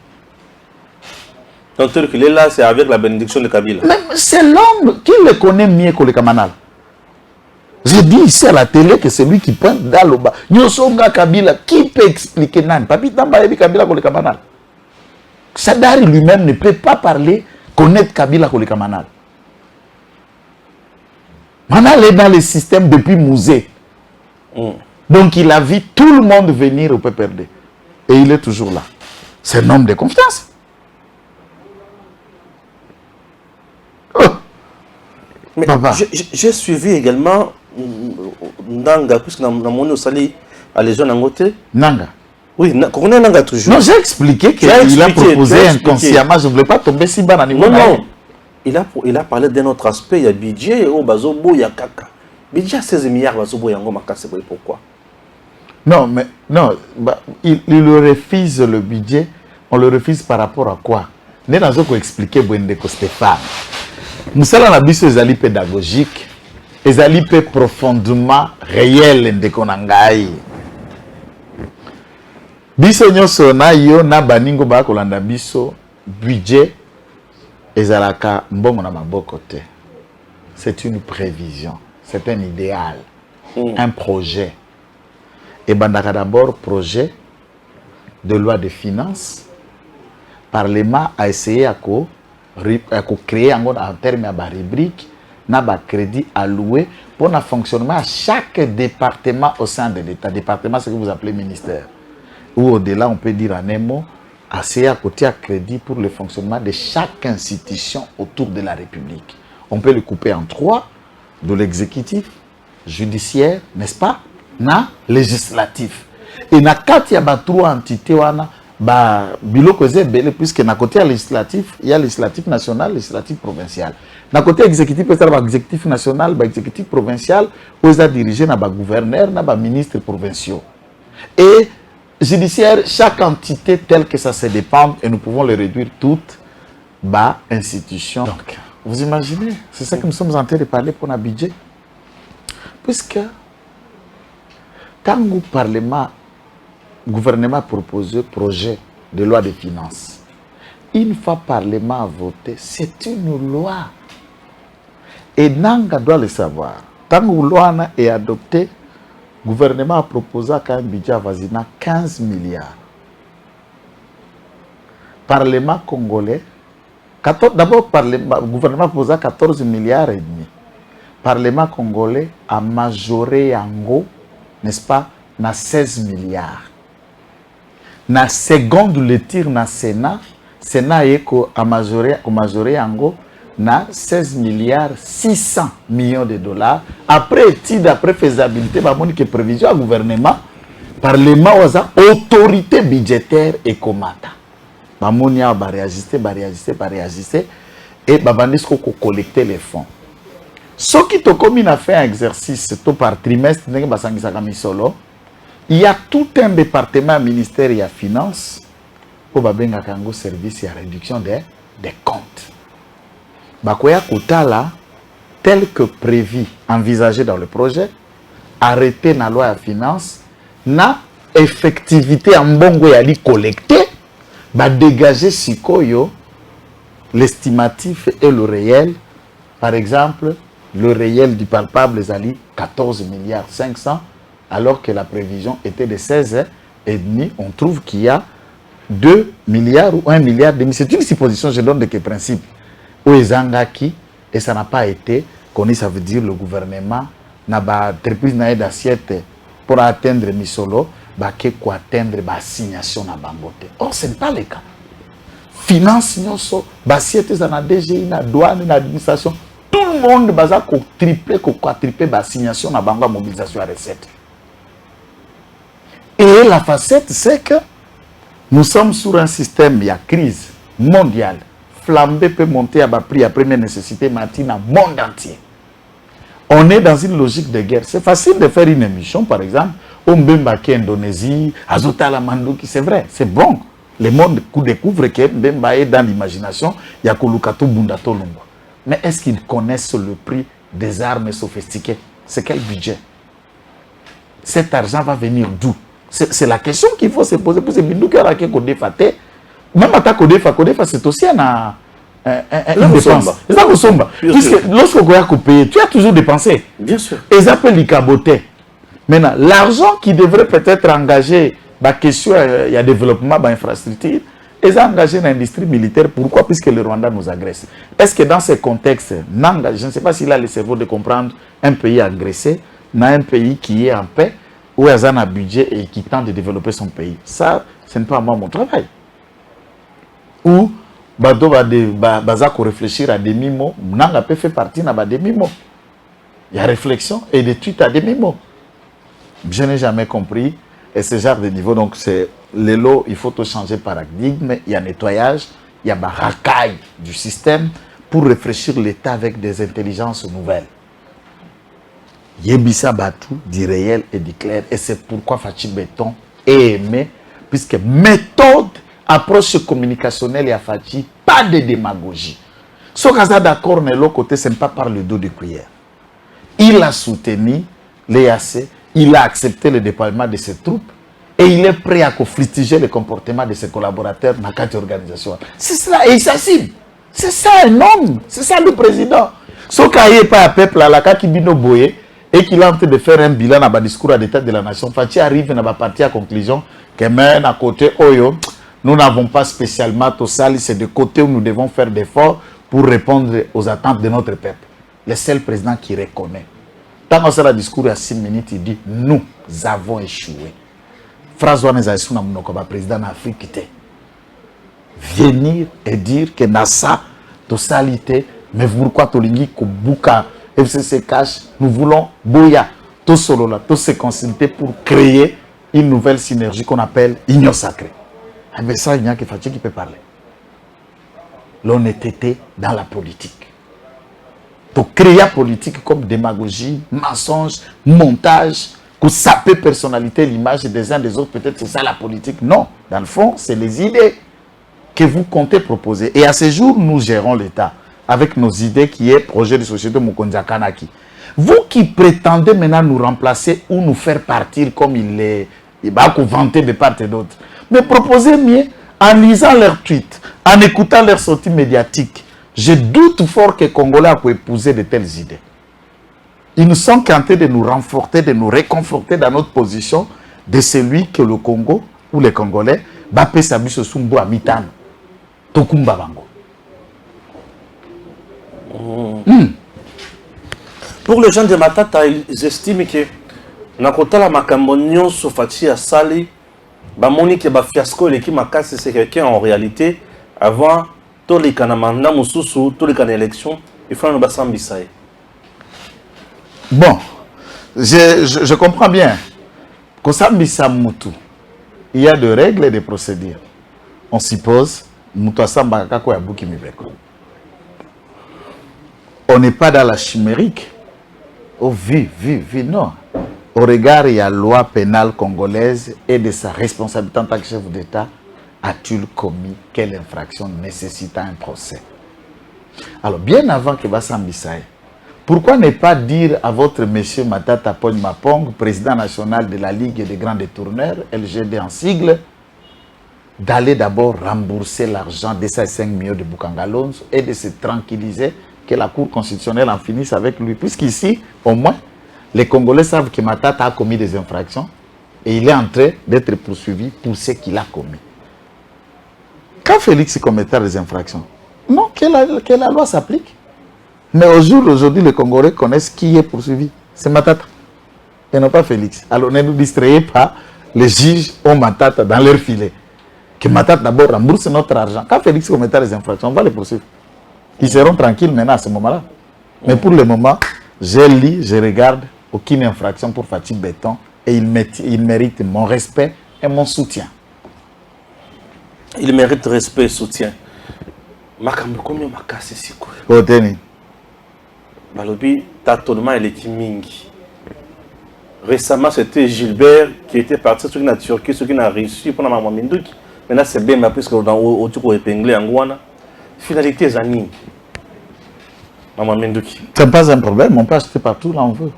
Donc il est là, c'est avec la bénédiction de Kabila. Mais c'est l'homme qui le connaît mieux que le Manala. J'ai dit ici à la télé que c'est lui qui pointe dans le bas. Nyosonga Kabila, qui peut expliquer nan? Papi Tamba ebi Kabila que le Manala. Sadari lui-même ne peut pas parler, connaître Kabila que le Manala. Manala est dans le système depuis Mouzé. Donc il a vu tout le monde venir au PPRD. Et il est toujours là. C'est un homme de confiance. Oh. Mais j'ai suivi également Nanga, puisque dans mon osali à les jeunes Nangote. Nanga. Oui, connaît Nanga toujours. Non, j'ai expliqué qu'il a proposé inconsciemment. Je ne voulais pas tomber si bas dans le niveau. Non. Il a parlé d'un autre aspect, il y a budget, oh, bazobo, il y a kaka. Budget à 16 milliards, bazobo, il y a un c'est pourquoi? Non, mais non, il le refuse le budget, on le refuse par rapport à quoi? Nous avons expliqué Bwendeko Stéphane. Nous sommes dans la bise pédagogique ezali pe profondément réel ndeko na ngai. Biso nyonso na yo na baningo ba kolanda biso budget ezalaka mbongo na maboko te. C'est une prévision, c'est un idéal, un projet. Et bandaka d'abord projet de loi de finances. Parlement a essayé à créer en termes de rubrique na ba crédit alloué pour le fonctionnement à chaque département au sein de l'État. Département, c'est ce que vous appelez ministère. Ou au-delà, on peut dire en un mot, assez à côté à crédit pour le fonctionnement de chaque institution autour de la République. On peut le couper en trois, de l'exécutif, judiciaire, n'est-ce pas, na législatif. Et na quatre, il y a trois entités, puisque na côté législatif, il y a législatif national, législatif provincial. Na côté exécutif, il y a exécutif national, exécutif provincial, où il y a dirigé na gouverneur, na ministre provinciaux. Et judiciaire, chaque entité telle que ça se dépend, et nous pouvons les réduire toutes, institutions. Donc, vous imaginez, c'est ça que nous sommes en train de parler pour un budget. Puisque, quand le gouvernement propose un projet de loi de finances, une fois le Parlement a voté, c'est une loi. Et Nanga doit le savoir. Tant que la loi est adoptée, le gouvernement a proposé un budget avoisinant 15 milliards. Parlement congolais, d'abord le gouvernement a proposé 14 milliards et demi. Parlement congolais a majoré en gros, n'est-ce pas, na 16 milliards. Na seconde lecture na Sénat a majoré en gros na 16 milliards 600 millions de dollars. Après étude, après faisabilité, que prévision à gouvernement, Parlement a autorité budgétaire et comata. Bamonia va réajuster, et babandisco collecter les fonds. Ce qui te commis a fait un exercice par trimestre, il y a tout un département ministère et finance pour babenga kango service et réduction des comptes. Bakoya Koutala, tel que prévu, envisagé dans le projet, arrêté dans la loi de finances, na effectivité en bongo yali collecté, ba dégager sikoyo l'estimatif et le réel. Par exemple, le réel du palpable zali 14 milliards 500, alors que la prévision était de 16 et demi. On trouve qu'il y a 2 milliards ou 1 milliard demi. C'est une supposition, je donne de quel principe. Ou Ezangaki, et ça n'a pas été connu, ça veut dire le gouvernement n'a pas entreprise d'assiette pour atteindre Misolo, pour atteindre la signation na bangote. Or, ce n'est pas le cas. Finance, assiette na DGI, na douane, na administration, tout le monde va tripler, quadrupler la signation na bango mobilisation à recette. Et la facette, c'est que nous sommes sur un système, il y a crise mondiale. Flambé peut monter à bas prix à première nécessité matin dans le monde entier. On est dans une logique de guerre. C'est facile de faire une émission, par exemple, au Mbemba qui est Indonésie, Azotala Mandouki, c'est vrai, c'est bon. Le monde découvre que Mbemba est dans l'imagination, il y a Kolukato Bundato Lungo. Mais est-ce qu'ils connaissent le prix des armes sophistiquées? C'est quel budget? Cet argent va venir d'où? C'est la question qu'il faut se poser. Pour ces Bindouki à la Kodefa. Même à Kodefa, c'est aussi une dépense. Puisque lorsque tu as payé, tu as toujours dépensé. Bien sûr. Et ça peut les caboter. Maintenant, l'argent qui devrait peut-être engager la question, il y a développement, infrastructure, ils ont engagé l'industrie militaire. Pourquoi? Puisque le Rwanda nous agresse. Est-ce que dans ce contexte, je ne sais pas s'il a le cerveau de comprendre un pays agressé, un pays qui est en paix, où il y a un budget et qui tente de développer son pays. Ça, ce n'est pas moi mon travail. Ou Bado va réfléchir à des mimos, Nanga peut faire partie de des mimos. Il y a réflexion et des tweets à des mimos. Je n'ai jamais compris et ce genre de niveau. Donc, c'est les lots, il faut tout changer de paradigme. Il y a nettoyage, il y a racaille du système pour réfléchir l'État avec des intelligences nouvelles. Yebisa Batou, du réel et du clair. Et c'est pourquoi Fachi Béton est aimé, puisque méthode, approche communicationnelle et à Fachi, pas de démagogie. Ce qu'on a d'accord, mais l'autre côté, ce n'est pas par le dos de cuillère. il a soutenu l'EAC, il a accepté le déploiement de ses troupes et il est prêt à conflictiger le comportement de ses collaborateurs dans cette organisation. C'est cela, et il s'assume. C'est ça un homme, c'est ça le président. Ce qu'il n'y a pas un peuple à la qui bino boye et qu'il est en train de faire un bilan dans le discours à l'état de la nation. Fatih arrive dans la partie à conclusion que même à côté Oyo, nous n'avons pas spécialement tout ça, c'est de côté où nous devons faire des efforts pour répondre aux attentes de notre peuple. Le seul président qui reconnaît. Tant qu'on a le discours à 6 minutes, il dit nous avons échoué. Phrase le président d'Afrique venir et dire que Nassa, tout salité, mais pourquoi Tolingi, Kobuka, FCC Cash, nous voulons Boya, tout solo là, tous se consulter pour créer une nouvelle synergie qu'on appelle Union Sacrée. Mais ça, il n'y a que Fatih qui peut parler. L'honnêteté dans la politique. Pour créer la politique comme démagogie, mensonge, montage, pour saper personnalité, l'image des uns des autres, peut-être c'est ça la politique. Non, dans le fond, c'est les idées que vous comptez proposer. Et à ce jour, nous gérons l'État avec nos idées qui est projet de société Mukonza Kanaki. Vous qui prétendez maintenant nous remplacer ou nous faire partir comme il est, il va vous vanter de part et d'autre. Mais proposez mieux en lisant leurs tweets, en écoutant leurs sorties médiatiques. Je doute fort que les Congolais puissent épouser de telles idées. Ils nous sont tentés de nous renforcer, de nous réconforter dans notre position de celui que le Congo ou les Congolais Bapé Sabiso Sumbo à Mitano. Tokumba Bango. Pour les gens de Matata, ils estiment que Nakota la Makamonion Sofati à Sali, Bamoni que Bafiasco et l'équipe Makasi, c'est quelqu'un en réalité, avant tous les Kanamanda Moussoussou, tous les Kanam élections, il faut un bassin Bissaï. Bon, je comprends bien. Kosambisa Moutou, il y a des règles et des procédures. On suppose, on n'est pas dans la chimérique. Oh, vu, non. Au regard, il y a la loi pénale congolaise et de sa responsabilité en tant que chef d'État, a-t-il commis quelle infraction nécessitant un procès? Alors, bien avant que Bassam Bissaï, pourquoi ne pas dire à votre monsieur Matata Pogne Mapong, président national de la Ligue des grands détourneurs, LGD en sigle, d'aller d'abord rembourser l'argent de ces 5 millions de Boukangalonzo et de se tranquilliser que la Cour constitutionnelle en finisse avec lui. Puisqu'ici, au moins, les Congolais savent que Matata a commis des infractions et il est en train d'être poursuivi pour ce qu'il a commis. Quand Félix commettait des infractions, non, que la loi s'applique. Mais aujourd'hui, les Congolais connaissent qui est poursuivi. C'est Matata. Et non pas Félix. Alors ne nous distrayez pas, les juges ont Matata dans leur filet. Que Matata d'abord rembourse notre argent. Quand Félix commettra des infractions, on va les poursuivre. Ils seront tranquilles maintenant à ce moment-là. Mais pour le moment, je lis, je regarde, aucune infraction pour Fatih Béton. Et il mérite mon respect et mon soutien. Il mérite respect et soutien. Makambo combien makasi siko. Oteni. Balobi tâtonnement et Mingi. Récemment, c'était Gilbert qui était parti sur la Turquie, ce qui n'a réussi pour la maman Mindouki. Maintenant, c'est bien, puisque dans au Tuko épinglé en Guana. Finalité, Zani. Maman Mindouki. Ce n'est pas un problème, on peut acheter partout là où on veut.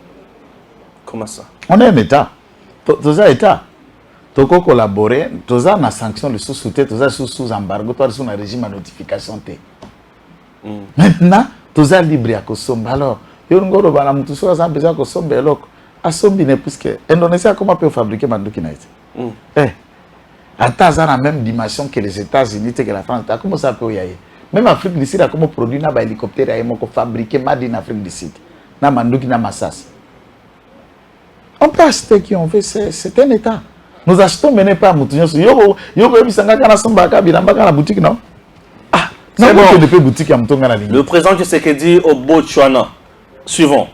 Comment ça? On est un État. Tous un État. Tous collaborer, tous un sanction de sous-souté, tous un sous embargo, tous un régime à notification. Maintenant, tous un libre à Kosombe. Alors, il y a un gros bala mutu so azam besoin Kosombe elok. Asombi ne puisque Indonésie comment peut fabriquer manduki na été. Attends, ça a la même dimension que les États-Unis et que la France. Comment ça peut y aller? Même Afrique du Sud a comment produit un hélicoptère et comment fabriquer made in Afrique du Sud. Na manduki na massas. On peut acheter qui on veut, c'est un État. Nous achetons mais pas Moutounion. Yo bisanga kana sombaka bilamba kana boutique non? Ah, c'est bon. Le président Tshisekedi au Botswana. Suivant.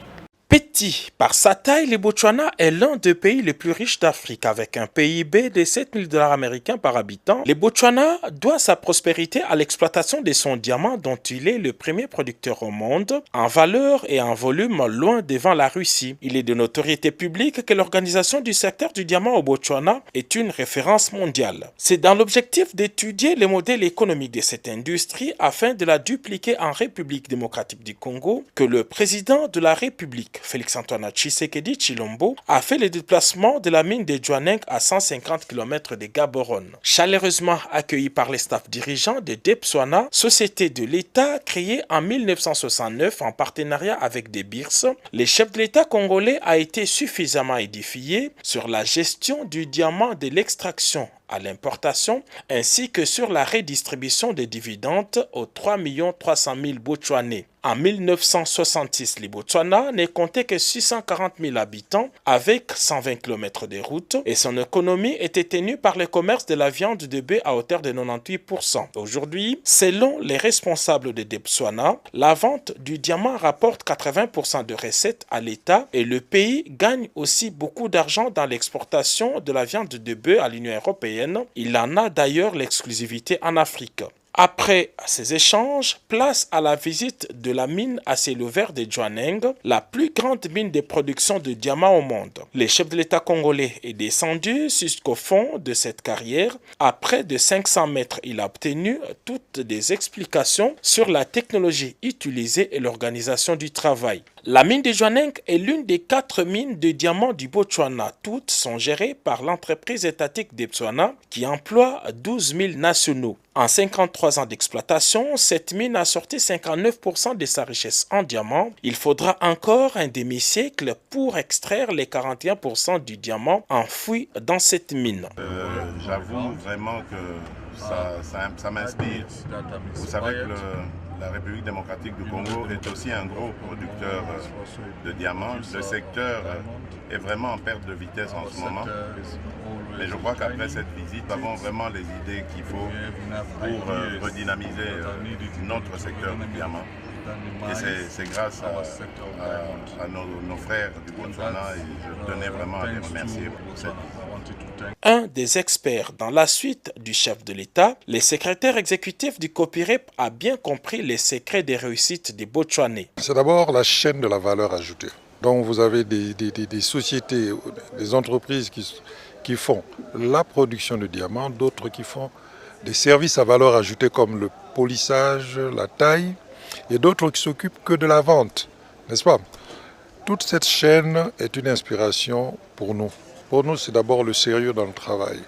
Petit par sa taille, le Botswana est l'un des pays les plus riches d'Afrique avec un PIB de 7 000 $ américains par habitant. Le Botswana doit sa prospérité à l'exploitation de son diamant dont il est le premier producteur au monde, en valeur et en volume loin devant la Russie. Il est de notoriété publique que l'organisation du secteur du diamant au Botswana est une référence mondiale. C'est dans l'objectif d'étudier les modèles économiques de cette industrie afin de la dupliquer en République démocratique du Congo que le président de la République, Félix-Antoine Tshisekedi Tshilombo, a fait le déplacement de la mine de Djwaneng à 150 km de Gaborone. Chaleureusement accueilli par les staffs dirigeants de Debswana, société de l'État créée en 1969 en partenariat avec des BIRS, le chef de l'État congolais a été suffisamment édifié sur la gestion du diamant de l'extraction à l'importation, ainsi que sur la redistribution des dividendes aux 3 300 000 Botswanais. En 1966, le Botswana ne comptait que 640 000 habitants avec 120 km de route et son économie était tenue par le commerce de la viande de bœuf à hauteur de 98%. Aujourd'hui, selon les responsables de Debswana, la vente du diamant rapporte 80% de recettes à l'État et le pays gagne aussi beaucoup d'argent dans l'exportation de la viande de bœuf à l'Union européenne. Il en a d'ailleurs l'exclusivité en Afrique. Après ces échanges, place à la visite de la mine à ciel ouvert de Djwaneng, la plus grande mine de production de diamants au monde. Le chef de l'État congolais est descendu jusqu'au fond de cette carrière. À près de 500 mètres, il a obtenu toutes des explications sur la technologie utilisée et l'organisation du travail. La mine de Djwaneng est l'une des 4 mines de diamants du Botswana. Toutes sont gérées par l'entreprise étatique Debswana qui emploie 12 000 nationaux. En 53 ans d'exploitation, cette mine a sorti 59% de sa richesse en diamants. Il faudra encore un demi-siècle pour extraire les 41% du diamant enfoui dans cette mine. J'avoue vraiment que ça m'inspire. Vous savez que la République démocratique du Congo est aussi un gros producteur de diamants. Le secteur est vraiment en perte de vitesse en ce moment. Mais je crois qu'après cette visite, nous avons vraiment les idées qu'il faut pour redynamiser notre secteur du diamant. Et c'est grâce à nos frères du Botswana et je tenais vraiment à les remercier pour cette visite. Un des experts dans la suite du chef de l'État, le secrétaire exécutif du COPIREP a bien compris les secrets des réussites des Botswanais. C'est d'abord la chaîne de la valeur ajoutée. Donc vous avez des sociétés, des entreprises qui font la production de diamants, d'autres qui font des services à valeur ajoutée comme le polissage, la taille, et d'autres qui s'occupent que de la vente, n'est-ce pas? Toute cette chaîne est une inspiration pour nous. Pour nous, c'est d'abord le sérieux dans le travail.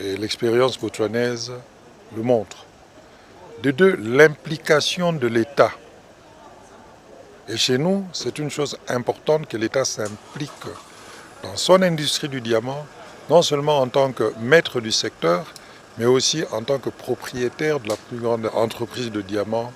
Et l'expérience botswanaise le montre. De deux, l'implication de l'État. Et chez nous, c'est une chose importante que l'État s'implique dans son industrie du diamant, non seulement en tant que maître du secteur, mais aussi en tant que propriétaire de la plus grande entreprise de diamants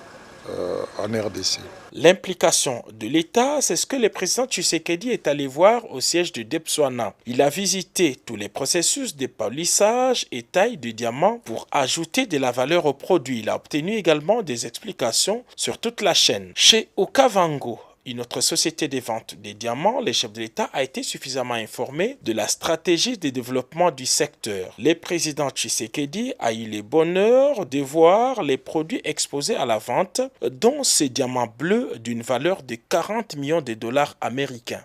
en RDC. L'implication de l'État, c'est ce que le président Tshisekedi est allé voir au siège de Debswana. Il a visité tous les processus de polissage et taille du diamant pour ajouter de la valeur au produit. Il a obtenu également des explications sur toute la chaîne. Chez Okavango, une autre société de vente des diamants, le chef de l'État a été suffisamment informé de la stratégie de développement du secteur. Le président Tshisekedi a eu le bonheur de voir les produits exposés à la vente, dont ces diamants bleus d'une valeur de 40 millions de dollars américains.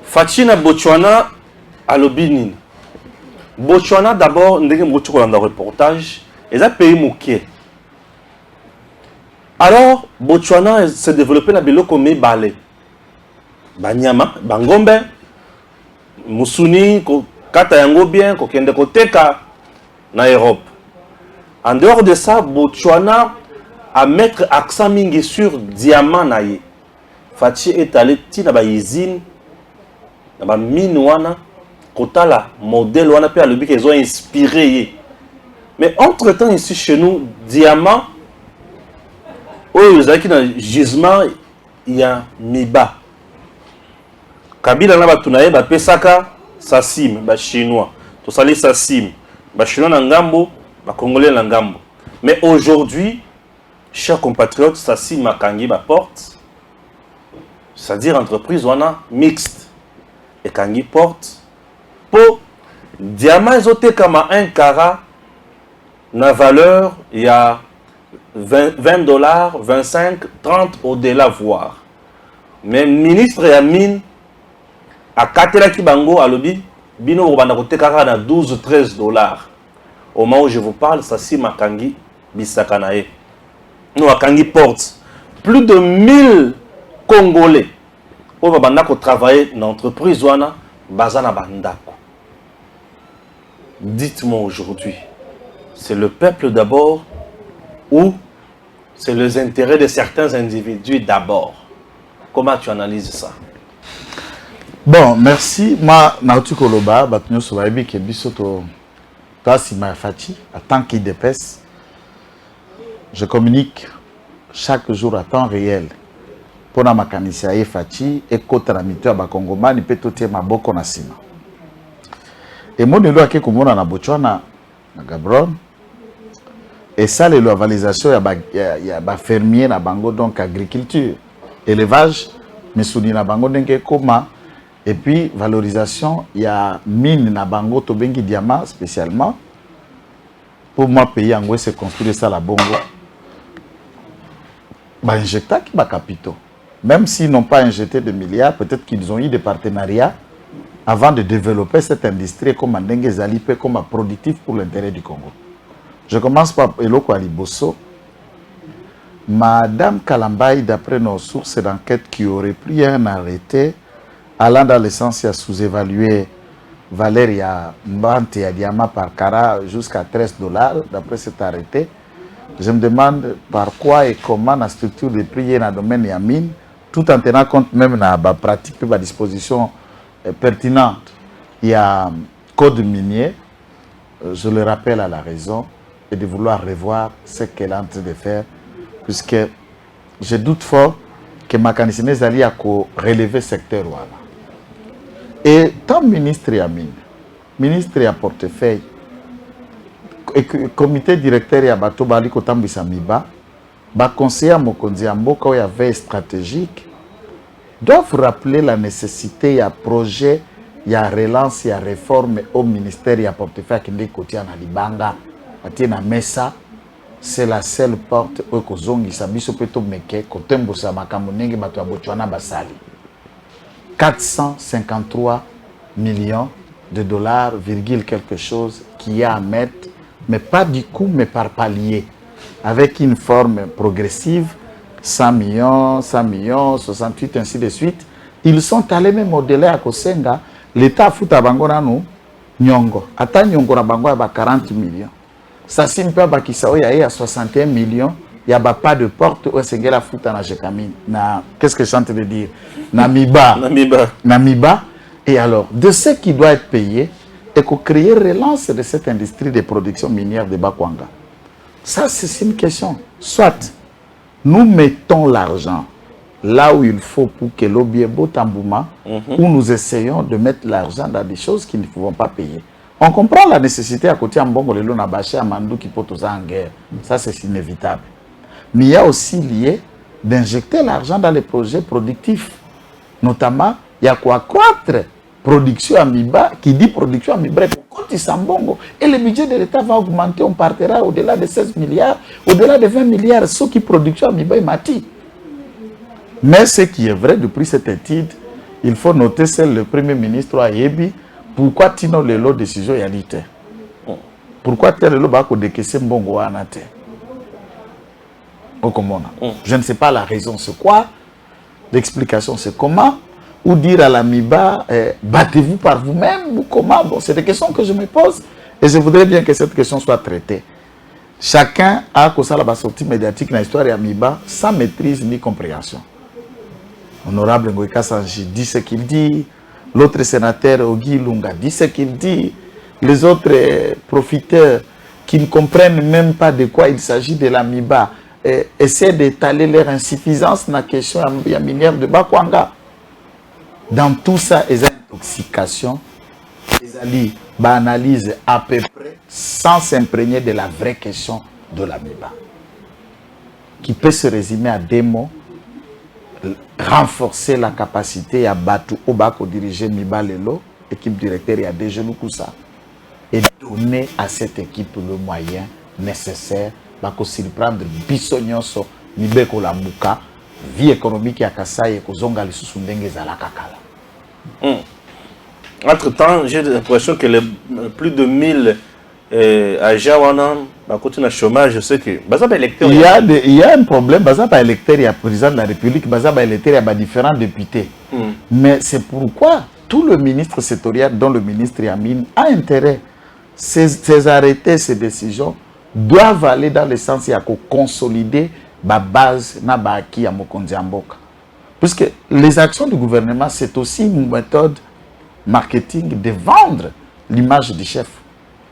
Fatina Botswana à l'Obinin. Botswana d'abord, ndenge mouti kolanda reportage, et un pays mouké. Alors, Botswana s'est développé na biloko mibale. Banyama, bangombe, musuni, kata yango bien, kokende koteka na Europe. En dehors de ça, Botswana a mettre accent mingi sur diamant na ye. Fati est allé ti na ba usine, na ba mine wana. Kotala modèle on a pu le qu'ils ont inspiré. Mais entre temps ici chez nous, diamant, vous avez qui dans gisement il y a miba. Kabila na batunaye ba pesaka sasim ba chinois. To sali sasim ba chinois na ngambo, ba congolais na ngambo. Mais aujourd'hui, chers compatriotes, sasim makangi ba porte. C'est-à-dire entreprise on a mixte et kangi porte. Pour diamant ézoté comme 1 carat na valeur il y a 20 $, 25, 30 au-delà voire. Mais ministre ya mine a katela ki bango alobi bino banda kote kaka na 12, 13 $. Au moment où je vous parle, ça c'est Makangi Bisakanae. Nous, Makangi porte plus de 1000 Congolais. On va travailler dans l'entreprise Bazana Bandako. Dites-moi aujourd'hui, c'est le peuple d'abord ou c'est les intérêts de certains individus d'abord? Comment tu analyses ça? Bon, merci. Moi, Nautu Koloba, Batnyo Sobaïbi, qui est bisoto, Tassima Fati, en tant qu'IDPS, je communique chaque jour à temps réel. Pour ma makanisia Fati, et côté la miteur Bakongoma, ni peut tout ma boko nasima. Et mon élo a quelque monde en Botswana, à Gabron, et ça, la valorisation, il y a fermier na bango, donc agriculture, élevage, mais souni na bango, donc comment, et puis valorisation, il y a mine na bango, tobengi diamant spécialement, pour moi, pays en c'est construire ça la bongo, bah injecter qui va capitaux. Même s'ils n'ont pas injecté de milliards, peut-être qu'ils ont eu des partenariats avant de développer cette industrie comme un dengue zalipé, comme un productif pour l'intérêt du Congo. Je commence par Eloko Aliboso. Madame Kalambaï, d'après nos sources d'enquête, qui aurait pris un arrêté allant dans le sens à sous-évaluer Valéria Mbante et Diama par Cara jusqu'à $13, d'après cet arrêté. Je me demande par quoi et comment la structure de prix dans le domaine de la mine, tout en tenant compte même de la pratique et de la disposition pertinente. Il y a un code minier, je le rappelle à la raison, et de vouloir revoir ce qu'elle est en train de faire, puisque je doute fort que Makanisine Zali a relevé ce secteur. Et tant ministre et mine, ministre et portefeuille, et comité directeur et Abato Bali Kotambisa Miba, conseiller à Mokonzi Amboka où il y avait stratégique, doivent rappeler la nécessité, il y a projet, il y a relance, il y a réforme au ministère, il y a portefeuille qui est côté en Alibanga, à Mesa, c'est la seule porte où Kozongi Sabiso Peto Meke, Kotembo Samakamunenge, Bato Abochwana Basali. 453 millions de dollars, virgule quelque chose, qui y a à mettre, mais pas du coup, mais par palier, avec une forme progressive, 100 millions, 100 millions, 68, ainsi de suite. Ils sont allés même au-delà à Kosenga, l'État fout à Bangonano, Nyongo. Ata Nyongo na Bango à 40 millions. Ça signe pas Bakisao, il y a 61 millions, il n'y a pas de porte où c'est la fout à Jekamine. Qu'est-ce que je suis en train de dire? Namiba. Namiba. Et alors, de ce qui doit être payé, et qu'on crée relance de cette industrie de production minière de Bakwanga. Ça, c'est une question. Soit nous mettons l'argent là où il faut pour que l'Obiebo Tambouma, où nous essayons de mettre l'argent dans des choses qui ne pouvons pas payer. On comprend la nécessité à côté de Mbongo, le Nabaché, Amandou qui peut en guerre. Ça, c'est inévitable. Mais il y a aussi lié d'injecter l'argent dans les projets productifs. Notamment, il y a quoi croître production Amiba, qui dit production Amiba, et le budget de l'État va augmenter, on partira au-delà de 16 milliards, au-delà de 20 milliards, ce qui production Amiba et Mati. Mais ce qui est vrai, depuis cette étude, il faut noter, c'est le Premier ministre Ayebi, pourquoi Tino Lelo décision y a dit. Pourquoi Lelo Bako décaisser Mbongo Anate. Je ne sais pas la raison, c'est quoi. L'explication, c'est comment. Ou dire à l'Amiba, battez-vous par vous-même, ou comment. Bon, c'est des questions que je me pose. Et je voudrais bien que cette question soit traitée. Chacun a la sortie médiatique dans l'histoire de l'Amiba sans maîtrise ni compréhension. Honorable Ngoïka Sanji dit ce qu'il dit. L'autre sénateur Ogi Lunga dit ce qu'il dit. Les autres profiteurs qui ne comprennent même pas de quoi il s'agit de l'Amiba essaient d'étaler leur insuffisance dans la question minière de Bakwanga. Dans tout ça, il y a une intoxication, il y a une analyse à peu près sans s'imprégner de la vraie question de l'Amiba, qui peut se résumer à des mots: renforcer la capacité à Batu Obako diriger Miba Lelo, équipe directeur, il y a des genoux pour ça, et donner à cette équipe le moyen nécessaire pour s'y prendre Bissonyoso, Mibeko la Mouka, vie économique à Kassai et Kozonga les Susundenge Zalakakala. Entre-temps, j'ai l'impression que plus de 1000 à Jawana, à côté du chômage, je sais que il y a un problème, il y a président de la République, il y a différents députés. Mais c'est pourquoi tout le ministre sectoriel, dont le ministre Yamine, a intérêt. Ces arrêtés, ces décisions doivent aller dans le sens de consolider la base de Mokondiamboka. Puisque les actions du gouvernement, c'est aussi une méthode marketing de vendre l'image du chef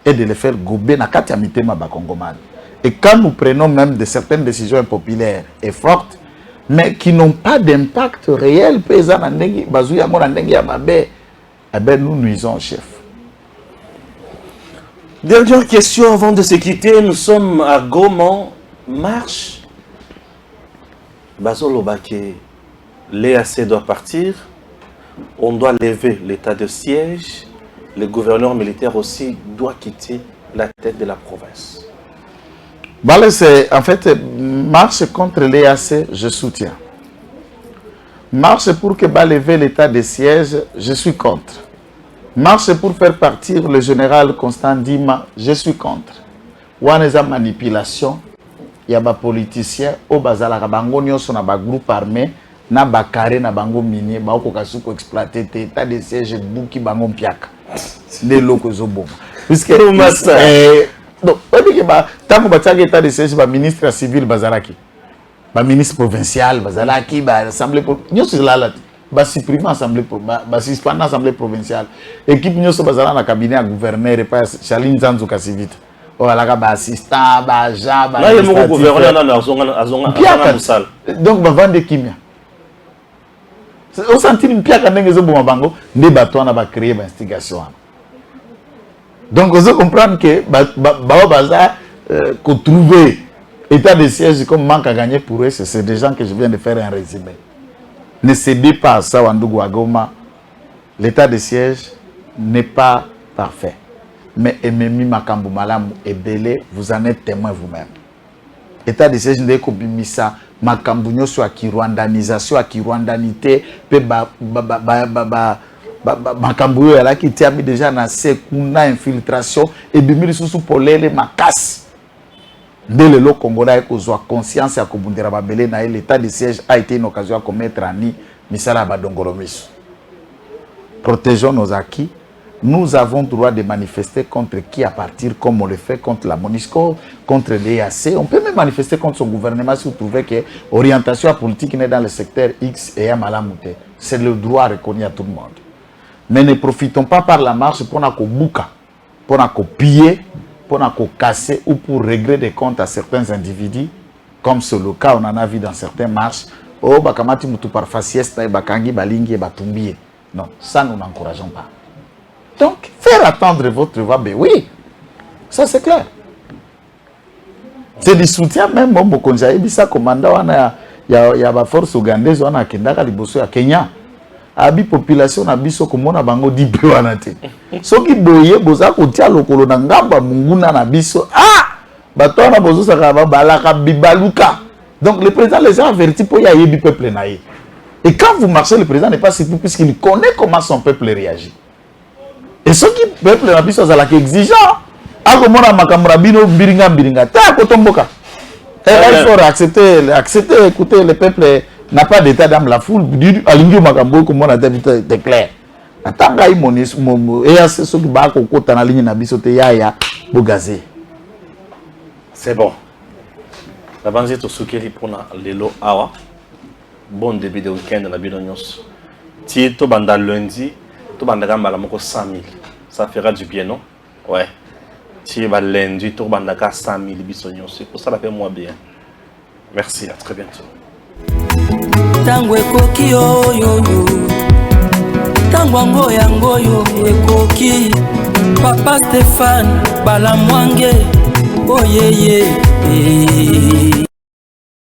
et de le faire gober na kati ya mitema ba Congomani. Et quand nous prenons même de certaines décisions impopulaires et fortes, mais qui n'ont pas d'impact réel, nous nuisons au chef. Dernière question avant de se quitter. Nous sommes à Goma. Marche. Bazolo Baké, l'EAC doit partir. On doit lever l'état de siège. Le gouverneur militaire aussi doit quitter la tête de la province. En fait, marche contre l'EAC, je soutiens. Marche pour que lever l'état de siège, je suis contre. Marche pour faire partir le général Constant Dima, je suis contre. Ouaneza manipulation, il y a des politiciens, au bazala kabango nyonso na ba groupe armé, na ba carré na bango minier, ba ko kasuko exploiter état de siège buki bango piaka. Les locaux zoboma. Puisque donc, tant que tu as état de siège, le ministre civil bazalaki, le ministre provincial bazalaki, l'assemblée provinciale, le supprimer l'assemblée provinciale, l'équipe nous sommes dans le cabinet à gouverneur et pas Chaline Zanzou Kassivit. Oh là là, assistant, Baja, là il y a un gouverneur dans la salle. Donc vendre kimia. Au sentir une pièce quand on a bango, les bateaux on a créé l'investigation. Donc, vous comprenez que qu'on trouver état de siège comme manque à gagner pour eux, c'est des gens que je viens de faire un résumé. Ne cédez pas à ça, Wandougou Agoma. L'état de siège n'est pas parfait. Mais Ememi Makambu Malam et Belé, vous en êtes témoin vous-même. L'état de siège n'est pas Makambu soit qui rwandanisation, qui rwandanité, Makambu là qui tient déjà dans une infiltration et bimiri sous polele makas. Dès le lot congolais qu'on soit conscience à Kobundera Babele na l'état de siège a été une occasion à commettre Ani Misala Badongoromis. Protégeons nos acquis. Nous avons le droit de manifester contre qui à partir comme on le fait contre la MONUSCO, contre l'EAC. On peut même manifester contre son gouvernement si vous trouvez que l'orientation politique n'est dans le secteur X et à Malamouté. C'est le droit reconnu à tout le monde. Mais ne profitons pas par la marche pour nous bouca, pour nous piller, pour nous casser ou pour régler des comptes à certains individus, comme c'est le cas, on en a vu dans certaines marches. Oh, bakamati mutu par faciès, bakangi, balingi, batumbi. Non, ça nous n'encourageons pas. Donc, faire attendre votre voix, ben oui, ça c'est clair. C'est du soutien même au Mokonjaï, ça commandant, il y a la force ougandaise, on a Kendaka, Liboso, à Kenya. Abi population na biso komona bango dipe wana te. Soki boye boza kotia lokolo na ngamba munguna na biso. Ah! Batona bozo saka balaka bibaluka. Donc le président les a avertis pour y aller du peuple naïe. Et quand vous marchez, le président n'est pas surpris puisqu'il connaît comment son peuple réagit. Et ce qui peuple na biso zala ki exigeant. Akomona makamura bino biringa. Ta kotomboka. Il faut accepter, écouter le peuple n'a pas d'état dans la foule. Alingio Makambo, comme on a dit, c'est clair. Attends, c'est bon. La banzée to soukeli pour lelo awa. Bon début de week-end na bidonyos. Ti to banda lundi, to banda gamba la moko 100 000. Ça fera du bien, non? Ouais. Ti ba lundi to banda ka 100 000 bisonyos. C'est pour ça la fait moi bien. Merci, à très bientôt. Tango ekoki oyoyo Tango ngoyo ekoki Papa Stéphane Balamwange Oyeye